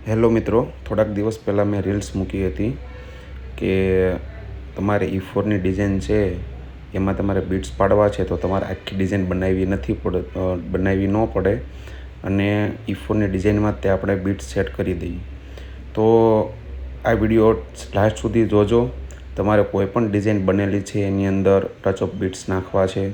Hello મિત્રો, થોડાક દિવસ પહેલાં મેં રીલ્સ મૂકી હતી કે તમારે E4ની ડિઝાઇન છે એમાં તમારે બીટ્સ પાડવા છે તો તમારે આખી ડિઝાઇન બનાવવી ન પડે અને E4ની ડિઝાઇનમાં તે આપણે બીટ્સ સેટ કરી દઈએ. તો આ વિડીયો લાસ્ટ સુધી જોજો. તમારે કોઈ પણ ડિઝાઇન બનેલી છે એની અંદર ટચ ઓફ બીટ્સ નાખવા છે,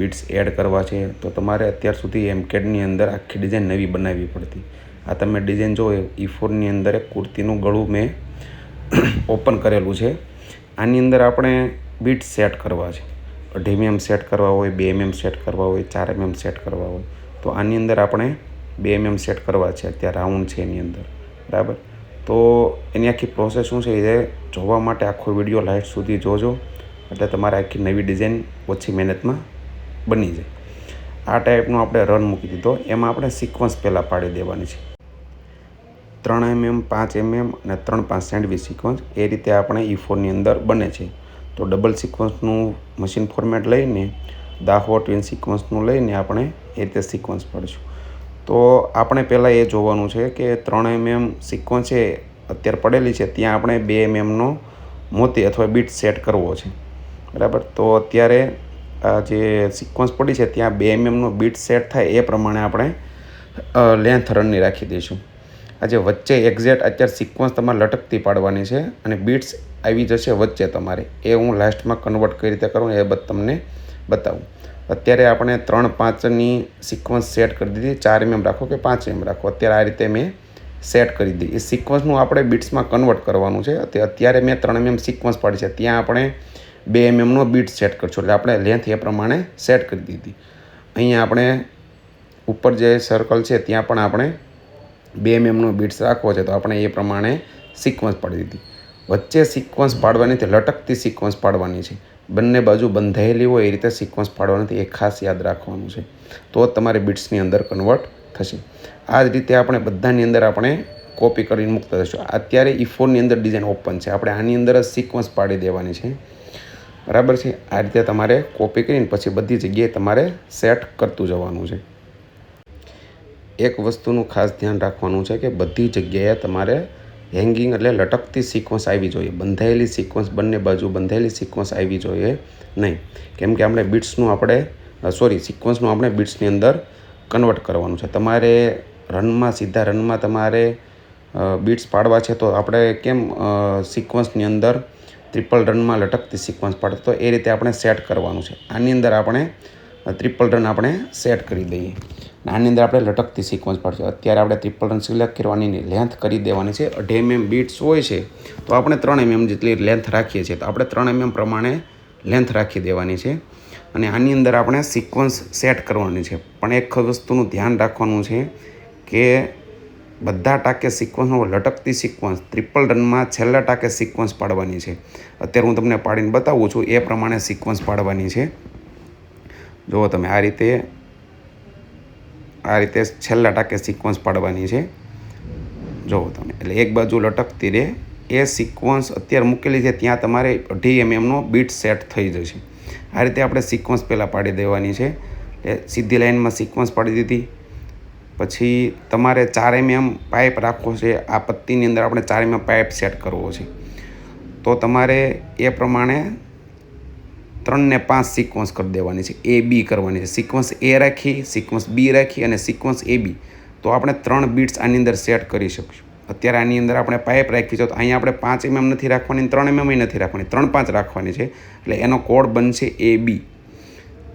બીટ્સ એડ કરવા છે તો તમારે અત્યાર સુધી એમકેડની અંદર આખી ડિઝાઇન નવી બનાવવી પડતી. આ તમે ડિઝાઇન જો E4ની અંદર એક કુર્તીનું ગળું મેં ઓપન કરેલું છે. આની અંદર આપણે બીટ સેટ કરવા છે. 2.5 mm સેટ કરવા હોય, 2 mm સેટ કરવા હોય, 4 mm સેટ કરવા હોય તો આની અંદર આપણે 2 mm સેટ કરવા છે. અત્યારે રાઉન્ડ છે એની અંદર, બરાબર. તો એની આખી પ્રોસેસ શું છે એ જોવા માટે આખો વિડીયો લાસ્ટ સુધી જોજો, એટલે તમારે આખી નવી ડિઝાઇન ઓછી મહેનતમાં બની જાય. આ ટાઈપનો આપણે રન મૂકી દીધો. એમાં આપણે સિક્વન્સ પહેલાં પાડી દેવાની છે. 3 mm, 5 mm અને 3-5 સેન્ડવિચ સિક્વન્સ એ રીતે આપણે E4ની અંદર બને છે. તો ડબલ સિક્વન્સનું મશીન ફોર્મેટ લઈને 10 ટ્વિન સિક્વન્સનું લઈને આપણે એ રીતે સિક્વન્સ પાડીશું. તો આપણે પહેલાં એ જોવાનું છે કે 3 mm સિક્વન્સ છે અત્યારે પડેલી છે ત્યાં આપણે 2 mmનો મોતી અથવા બીટ સેટ કરવો છે, બરાબર. તો અત્યારે આ જે સિક્વન્સ પડી છે ત્યાં 2 mmનો બીટ સેટ થાય એ પ્રમાણે આપણે લેન્થ રનની રાખી દઈશું. આજે વચ્ચે એક્ઝેક્ટ અત્યારે સિક્વન્સ તમારે લટકતી પાડવાની છે અને બીટ્સ આવી જશે વચ્ચે તમારે. એ હું લાસ્ટમાં કન્વર્ટ કઈ રીતે કરું એ તમને બતાવું. અત્યારે આપણે 3-5ની સિક્વન્સ સેટ કરી દીધી. 4 mm રાખો કે 5 mm રાખો, અત્યારે આ રીતે મેં સેટ કરી દીધી. એ સિક્વન્સનું આપણે બીટ્સમાં કન્વર્ટ કરવાનું છે. અત્યારે મેં 3 mm સિક્વન્સ પાડી છે, ત્યાં આપણે 2 mmનો બીટ સેટ કરશું, એટલે આપણે લેન્થ એ પ્રમાણે સેટ કરી દીધી. અહીંયા આપણે ઉપર જે સર્કલ છે ત્યાં પણ આપણે 2 mmનો બીટ્સ રાખવો છે તો આપણે એ પ્રમાણે સિક્વન્સ પાડી દીધી. વચ્ચે સિક્વન્સ પાડવાની તે લટકતી સિક્વન્સ પાડવાની છે. બંને બાજુ બંધાયેલી હોય એ રીતે સિક્વન્સ પાડવાની, એ ખાસ યાદ રાખવાનું છે. તો તમારે બીટ્સની અંદર કન્વર્ટ થશે. આ જ રીતે આપણે બધાની અંદર આપણે કોપી કરીને મૂકતા જશું. અત્યારે E4ની અંદર ડિઝાઇન ઓપન છે, આપણે આની અંદર જ સિક્વન્સ પાડી દેવાની છે, બરાબર છે. આ રીતે તમારે કોપી કરીને પછી બધી જગ્યાએ તમારે સેટ કરતું જવાનું છે. એક વસ્તુનું ખાસ ધ્યાન રાખવાનું છે કે બધી જગ્યાએ તમારે હેંગિંગ એટલે લટકતી સિક્વન્સ આવી જોઈએ. બંધાયેલી સિક્વન્સ, બંને બાજુ બંધાયેલી સિક્વન્સ આવી જોઈએ નહીં, કેમ કે આપણે સિક્વન્સનું આપણે બીટ્સની અંદર કન્વર્ટ કરવાનું છે. તમારે સીધા રનમાં તમારે બીટ્સ પાડવા છે તો આપણે કેમ સિક્વન્સની અંદર ટ્રિપલ રનમાં લટકતી સિક્વન્સ પાડે તો એ રીતે આપણે સેટ કરવાનું છે. આની અંદર આપણે ટ્રિપલ રન આપણે સેટ કરી દઈએ. આની અંદર આપણે લટકતી સિક્વન્સ પાડશું. અત્યારે આપણે ટ્રિપલ રન સિલેક્ટ કરવાની, લેન્થ કરી દેવાની છે. 2.5 mm બીટ્સ હોય છે તો આપણે 3 mm જેટલી લેન્થ રાખીએ છીએ તો આપણે 3 mm પ્રમાણે લેન્થ રાખી દેવાની છે. અને આની અંદર આપણે સિક્વન્સ સેટ કરવાની છે. પણ એક વસ્તુનું ધ્યાન રાખવાનું છે કે બધા ટાંકે સિક્વન્સનો લટકતી સિક્વન્સ ટ્રિપલ રનમાં છેલ્લા ટાંકે સિક્વન્સ પાડવાની છે. અત્યારે હું તમને પાડીને બતાવું છું એ પ્રમાણે સિક્વન્સ પાડવાની છે. જુઓ તમે આ રીતે છેલ્લા ટાંકે સિક્વન્સ પાડવાની છે. જુઓ તમે, એટલે એક બાજુ લટકતી રહે. એ સિક્વન્સ અત્યારે મૂકેલી છે ત્યાં તમારે 2.5 mmનો બીટ સેટ થઈ જશે. આ રીતે આપણે સિક્વન્સ પહેલાં પાડી દેવાની છે. સીધી લાઇનમાં સિક્વન્સ પાડી દીધી. પછી તમારે 4 mm પાઇપ રાખવો છે. આ પટ્ટીની અંદર આપણે 4 mm પાઇપ સેટ કરવો છે. તો તમારે એ પ્રમાણે 3 ને 5 સિક્વન્સ કરી દેવાની છે. AB કરવાની છે. Sequence A rakhi, sequence B રાખી અને સિક્વન્સ AB. તો આપણે 3 બીટ્સ આની અંદર સેટ કરી શકીશું. અત્યારે આની અંદર આપણે પાઇપ રાખી છે તો અહીંયા આપણે 5 mm નથી રાખવાની, 3 mm નથી રાખવાની, 3-5 રાખવાની છે. એટલે એનો કોડ બનશે AB.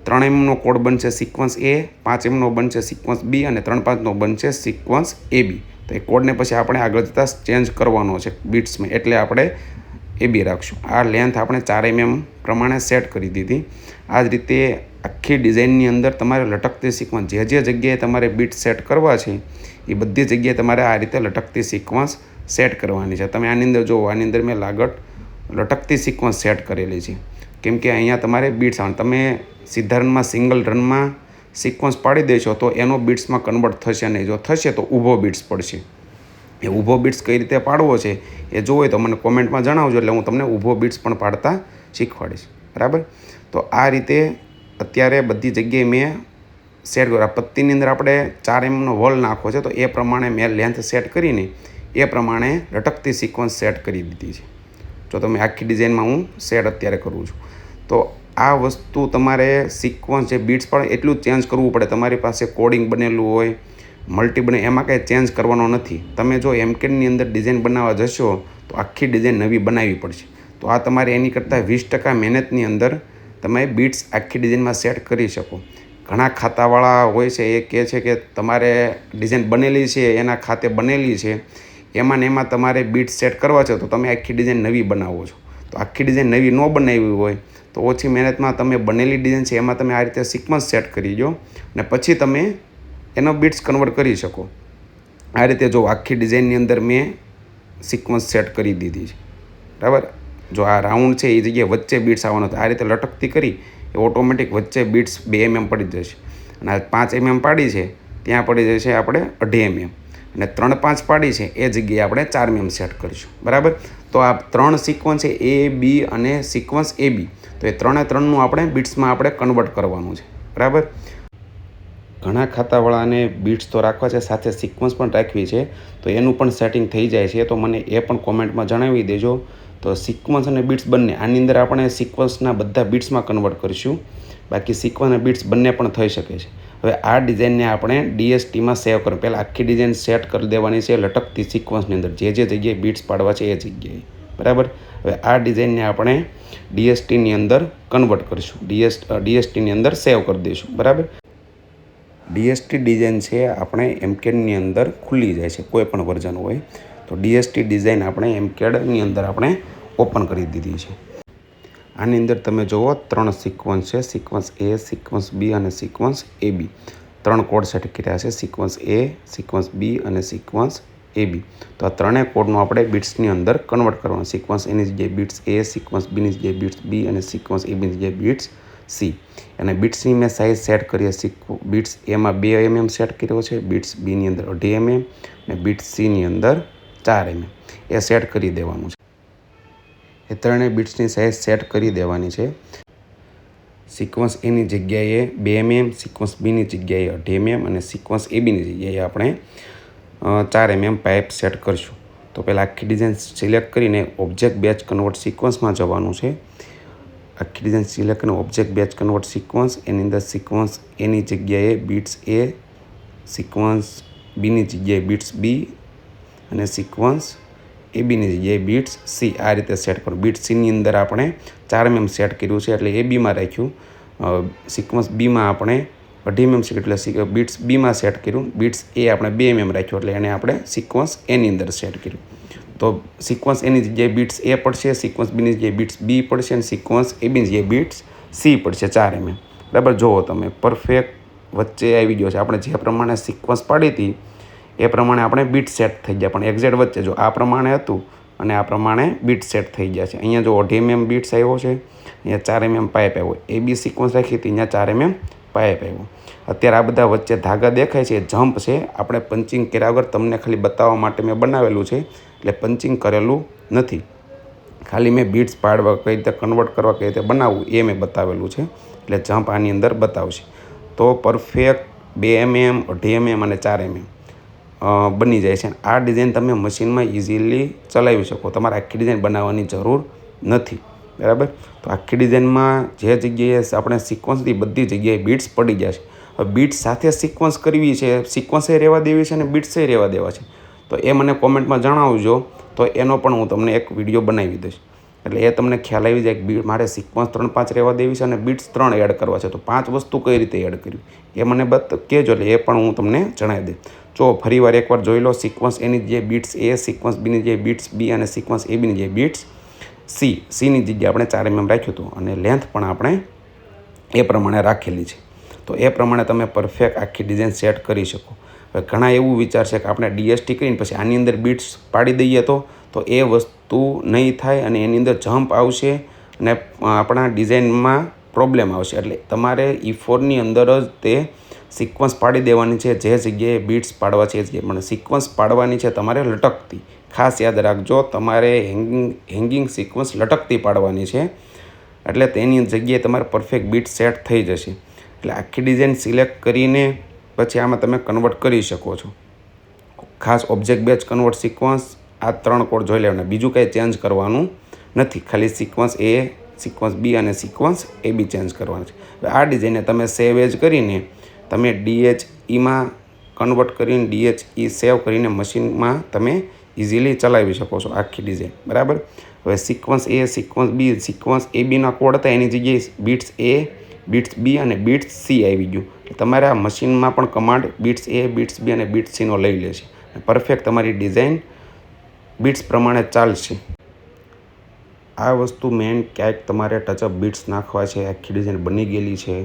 3 mmનો કોડ બનશે સિક્વન્સ A, 5 mmનો બનશે સિક્વન્સ B અને 3-5નો બનશે સિક્વન્સ AB. તો એ કોડને પછી આપણે આગળ જતાં ચેન્જ કરવાનો છે બીટ્સમાં, એટલે આપણે AB રાખશું. આ લેન્થ આપણે 4 mm પ્રમાણે સેટ કરી દીધી. આ જ રીતે આખી ડિઝાઇનની અંદર તમારે લટકતી સિક્વન્સ જે જગ્યાએ તમારે બીટ સેટ કરવા છે એ બધી જગ્યાએ તમારે આ રીતે લટકતી સિક્વન્સ સેટ કરવાની છે. તમે આની અંદર જુઓ, આની અંદર મેં લટકતી સિક્વન્સ સેટ કરેલી છે, કેમ કે અહીંયા તમારે બીટ્સ આવે. તમે સીધા રનમાં સિંગલ રનમાં સિક્વન્સ પાડી દેશો તો એનો બીટ્સમાં કન્વર્ટ થશે નહીં. જો થશે તો ઊભો બીટ્સ પડશે. એ ઊભો બીટ્સ કઈ રીતે પાડવો છે એ જોવો તો મને કોમેન્ટમાં જણાવજો, એટલે હું તમને ઊભો બીટ્સ પણ પાડતા શીખવાડીશ, બરાબર. તો આ રીતે અત્યારે બધી જગ્યાએ મેં સેટ કરો. આ પત્તીની અંદર આપણે 4 mm વોલ નાખવો છે, તો એ પ્રમાણે મેં લેન્થ સેટ કરીને એ પ્રમાણે લટકતી સિક્વન્સ સેટ કરી દીધી છે. જો તમે આખી ડિઝાઇનમાં હું સેટ અત્યારે કરું છું, તો આ વસ્તુ તમારે સિક્વન્સ જે બીટ્સ પડે એટલું જ ચેન્જ કરવું પડે. તમારી પાસે કોડિંગ બનેલું હોય, મલ્ટી બને, એમાં કાંઈ ચેન્જ કરવાનો નથી. તમે જો એમકેડની અંદર ડિઝાઇન બનાવવા જશો તો આખી ડિઝાઇન નવી બનાવવી પડશે. તો આ તમારે એની કરતાં 20% મહેનતની અંદર તમે બીટ્સ આખી ડિઝાઇનમાં સેટ કરી શકો. ઘણા ખાતાવાળા હોય છે, એ કહે છે કે તમારે ડિઝાઇન બનેલી છે, એના ખાતે બનેલી છે, એમાં ને એમાં તમારે બીટ્સ સેટ કરવા છે, તો તમે આખી ડિઝાઇન નવી બનાવો છો. તો આખી ડિઝાઇન નવી ન બનાવી હોય તો ઓછી મહેનતમાં તમે બનેલી ડિઝાઇન છે એમાં તમે આ રીતે સિક્વન્સ સેટ કરી દો અને પછી તમે એનો બીટ્સ કન્વર્ટ કરી શકો. આ રીતે જો આખી ડિઝાઇનની અંદર મેં સિક્વન્સ સેટ કરી દીધી છે, બરાબર. જો આ રાઉન્ડ છે એ જગ્યાએ વચ્ચે બીટ્સ આવવાનો છે. આ રીતે લટકતી કરી એ ઓટોમેટિક વચ્ચે બીટ્સ 2 mm પડી જશે. અને આ 5 mm પાડી છે ત્યાં પડી જશે આપણે 2.5 mm, અને 3-5 પાડી છે એ જગ્યાએ આપણે 4 mm સેટ કરીશું, બરાબર. તો આ 3 સિક્વન્સ છે, A, B અને સિક્વન્સ AB. તો એ 3-3નું આપણે બીટ્સમાં આપણે કન્વર્ટ કરવાનું છે, બરાબર. ઘણા ખાતાવાળાને બીટ્સ તો રાખવા છે, સાથે સિક્વન્સ પણ રાખવી છે, તો એનું પણ સેટિંગ થઈ જાય છે. તો મને એ પણ કોમેન્ટમાં જણાવી દેજો. તો સિક્વન્સ અને બીટ્સ બંને, આની અંદર આપણે સિક્વન્સના બધા બીટ્સમાં કન્વર્ટ કરીશું, બાકી સિક્વન્સ અને બીટ્સ બંને પણ થઈ શકે છે. હવે આ ડિઝાઇનને આપણે DSTમાં સેવ કરો. પહેલાં આખી ડિઝાઇન સેટ કરી દેવાની છે લટકતી સિક્વન્સની અંદર, જે જગ્યાએ બીટ્સ પાડવા છે એ જગ્યાએ, બરાબર. હવે આ ડિઝાઇનને આપણે DSTની અંદર કન્વર્ટ કરીશું, DSTની અંદર સેવ કરી દઈશું, બરાબર. DST ડિઝાઇન છે આપણે એમકેડની અંદર ખુલી જાય છે, કોઈ પણ વર્ઝન હોય તો DST ડિઝાઇન આપણે એમકેડની અંદર આપણે ઓપન કરી દીધી છે. આની અંદર તમે જુઓ 3 સિક્વન્સ છે, સિક્વન્સ A, સિક્વન્સ B અને સિક્વન્સ AB. 3 કોડ સેટ કર્યા છે, સિક્વન્સ A, સિક્વન્સ B અને સિક્વન્સ AB. તો આ 3 કોડનું આપણે બીટ્સની અંદર કન્વર્ટ કરવાનું. સિક્વન્સ Aની જગ્યાએ બીટ્સ A, સિક્વન્સ Bની જગ્યાએ બીટ્સ B અને સિક્વન્સ ABની જગ્યાએ બીટ્સ C. અને બીટ્સની મેં સાઇઝ સેટ કરી છે. બીટ્સ Aમાં 2 mm સેટ કર્યો છે, બીટ્સ Bની અંદર 2.5 mm અને બીટ્સ Cની અંદર 4 mm. એ સેટ કરી દેવાનું છે. એ 3 બીટ્સની સાઇઝ સેટ કરી દેવાની છે. સિક્વન્સ Aની જગ્યાએ 2 mm, સિક્વન્સ Bની જગ્યાએ 2.5 mm અને સિક્વન્સ ABની જગ્યાએ આપણે 4 mm પાઇપ સેટ કરીશું. તો પહેલાં આખી ડિઝાઇન સિલેક્ટ કરીને ઓબ્જેક્ટ બેચ કન્વર્ટ સિક્વન્સમાં જવાનું છે. આખી ડિઝાઇન સિલેક્ટ કરીને ઓબ્જેક્ટ બેચ કન્વર્ટ સિક્વન્સ, એની અંદર સિક્વન્સ Aની જગ્યાએ બીટ્સ A, સિક્વન્સ Bની જગ્યાએ બીટ્સ B અને સિક્વન્સ ABની જગ્યાએ બીટ્સ C. આ રીતે સેટ કરો. બીટ Cની અંદર આપણે 4 mm સેટ કર્યું છે એટલે ABમાં રાખ્યું. સિક્વન્સ Bમાં આપણે 2.5 mm સેટ એટલે બીટ્સ Bમાં સેટ કર્યું. બીટ્સ A આપણે 2 mm રાખ્યું એટલે એને આપણે સિક્વન્સ Aની અંદર સેટ કર્યું. તો સિક્વન્સ Aની જગ્યાએ બીટ્સ A પડશે, સિક્વન્સ Bની જગ્યાએ બીટ્સ B પડશે અને સિક્વન્સ ABની જગ્યાએ બીટ્સ C પડશે 4 mm. બરાબર. જુઓ તમે પરફેક્ટ વચ્ચે આવી ગયો છે. આપણે જે પ્રમાણે સિક્વન્સ પાડી હતી એ પ્રમાણે આપણે બીટ સેટ થઈ ગયા, પણ એક્ઝેક્ટ વચ્ચે જો આ પ્રમાણે હતું અને આ પ્રમાણે બીટ સેટ થઈ ગયા છે. અહીંયા જો 2.5 mm બીટ્સ આવ્યો છે, અહીંયા 4 mm પાઇપ આવ્યો. AB સિક્વન્સ રાખી હતી, અહીંયા 4 mm પાઇપ આવ્યો. અત્યારે આ બધા વચ્ચે ધાગા દેખાય છે, એ જમ્પ છે. આપણે પંચિંગ કર્યા વગર તમને ખાલી બતાવવા માટે મેં બનાવેલું છે, એટલે પંચિંગ કરેલું નથી. ખાલી મેં બીટ્સ પાડવા કઈ રીતે કન્વર્ટ કરવા કઈ રીતે બનાવવું એ મેં બતાવેલું છે, એટલે જમ્પ આની અંદર બતાવશે. તો પરફેક્ટ 2 mm, 2.5 mm અને 4 mm બની જાય છે. આ ડિઝાઇન તમે મશીનમાં ઇઝીલી ચલાવી શકો, તમારે આખી ડિઝાઇન બનાવવાની જરૂર નથી, બરાબર. તો આખી ડિઝાઇનમાં જે જગ્યાએ આપણે સિક્વન્સથી બધી જગ્યાએ બીટ્સ પડી ગયા છે. હવે બીટ્સ સાથે સિક્વન્સ કરવી છે, સિક્વન્સે રહેવા દેવી છે અને બીટ્સે રહેવા દેવા છે, તો એ મને કોમેન્ટમાં જણાવજો. તો એનો પણ હું તમને એક વિડીયો બનાવી દઈશ, એટલે એ તમને ખ્યાલ આવી જાય કે મારે સિક્વન્સ 3-5 રહેવા દેવી છે અને બીટ્સ 3 એડ કરવા છે. તો 5 વસ્તુ કઈ રીતે એડ કરવી એ મને કહેજો, એટલે એ પણ હું તમને જણાવી દઈશ. જો ફરીવાર એકવાર જોઈ લો. સિક્વન્સ Aની જગ્યાએ બીટ્સ A, સિક્વન્સ Bની જગ્યાએ બીટ્સ B અને સિક્વન્સ ABની જગ્યાએ બીટ્સ C. Cની જગ્યાએ આપણે 4 mm રાખ્યું હતું અને લેન્થ પણ આપણે એ પ્રમાણે રાખેલી છે. તો એ પ્રમાણે તમે પરફેક્ટ આખી ડિઝાઇન સેટ કરી શકો. હવે ઘણા એવું વિચારશે કે આપણે DST કરીને પછી આની અંદર બીટ્સ પાડી દઈએ તો એ વસ્તુ નહીં થાય અને એની અંદર જમ્પ આવશે અને આપણા ડિઝાઇનમાં પ્રોબ્લેમ આવશે. એટલે તમારે E4ની અંદર જ તે સિક્વન્સ પાડી દેવાની છે, જે જગ્યાએ બીટ્સ પાડવા છે એ જગ્યાએ. પણ સિક્વન્સ પાડવાની છે તમારે લટકતી. ખાસ યાદ રાખજો, તમારે હેંગિંગ સિક્વન્સ લટકતી પાડવાની છે, એટલે તેની જગ્યાએ તમારે પરફેક્ટ બીટ સેટ થઈ જશે. એટલે આખી ડિઝાઇન સિલેક્ટ કરીને પછી આમાં તમે કન્વર્ટ કરી શકો છો. ખાસ ઓબ્જેક્ટ બેચ કન્વર્ટ સિક્વન્સ આ 3 કોડ જોઈ લેવાના, બીજું કંઈ ચેન્જ કરવાનું નથી. ખાલી સિક્વન્સ A, સિક્વન્સ B અને સિક્વન્સ AB ચેન્જ કરવાનું છે. હવે આ ડિઝાઇનને તમે સેવ એજ કરીને તમે DHEમાં કન્વર્ટ કરીને DHE સેવ કરીને મશીનમાં તમે ઇઝીલી ચલાવી શકો છો આખી ડિઝાઇન. બરાબર. હવે sequence A, sequence B, sequence ABના કોડ હતા એની જગ્યાએ બીટ્સ A, બીટ્સ B અને બીટ્સ C આવી ગયું. એટલે તમારે આ મશીનમાં પણ command beats A, beats B અને બીટ્સ Cનો લઈ લેશે. પરફેક્ટ તમારી ડિઝાઇન બીટ્સ પ્રમાણે ચાલશે. આ વસ્તુ મેઇન ક્યાંક તમારે ટચઅપ બીટ્સ નાખવા છે, આખી ડિઝાઇન બની ગયેલી છે,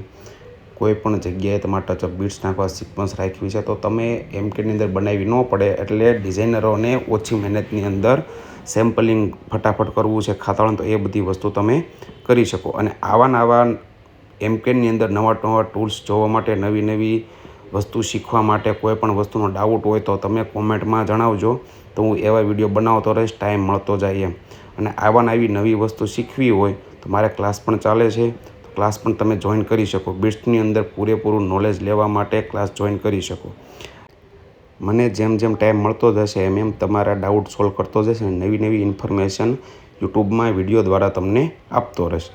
કોઈ પણ જગ્યાએ તમારે ટચઅપ બીટ્સ નાખવા, સિક્વન્સ રાખવી છે તો તમે એમકેડની અંદર બનાવી ન પડે. એટલે ડિઝાઇનરોને ઓછી મહેનતની અંદર સેમ્પલિંગ ફટાફટ કરવું છે, ખાતાળું, તો એ બધી વસ્તુ તમે કરી શકો. અને આવા એમકેડની અંદર નવા ટૂલ્સ જોવા માટે, નવી નવી વસ્તુ શીખવા માટે, કોઈ પણ વસ્તુનો ડાઉટ હોય તો તમે કોમેન્ટમાં જણાવજો, તો હું એવા વિડીયો બનાવતો રહીશ, ટાઈમ મળતો જાય એમ. અને આવી નવી વસ્તુ શીખવી હોય તો મારે ક્લાસ પણ ચાલે છે, તો ક્લાસ પણ તમે જોઈન કરી શકો. બીટ્સની અંદર પૂરેપૂરું નોલેજ લેવા માટે ક્લાસ જોઈન કરી શકો. મને જેમ ટાઈમ મળતો જશે એમ તમારા ડાઉટ સોલ્વ કરતો જશે અને નવી ઇન્ફોર્મેશન યુટ્યુબમાં વિડીયો દ્વારા તમને આપતો રહીશ.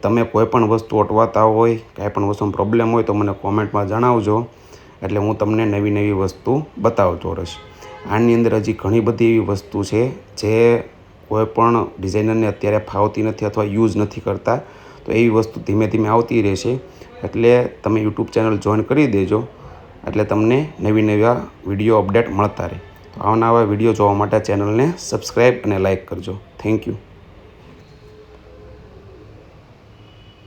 તમે કોઈ પણ વસ્તુ અટવાતા હોય, કાંઈ પણ વસ્તુનો પ્રોબ્લેમ હોય તો મને કોમેન્ટમાં જણાવજો, એટલે હું તમને નવી વસ્તુ બતાવતો રહીશ. આની અંદર હજી ઘણી બધી એવી વસ્તુ છે જે કોઈ પણ ડિઝાઇનરને અત્યારે ફાવતી નથી અથવા યુઝ નથી કરતા, તો એવી વસ્તુ ધીમે ધીમે આવતી રહેશે. એટલે તમે યુટ્યુબ ચેનલ જોઈન કરી દેજો, એટલે તમને નવા વિડીયો અપડેટ મળતા રહે. તો આવા વિડીયો જોવા માટે ચેનલને સબસ્ક્રાઈબ અને લાઈક કરજો. Thank you.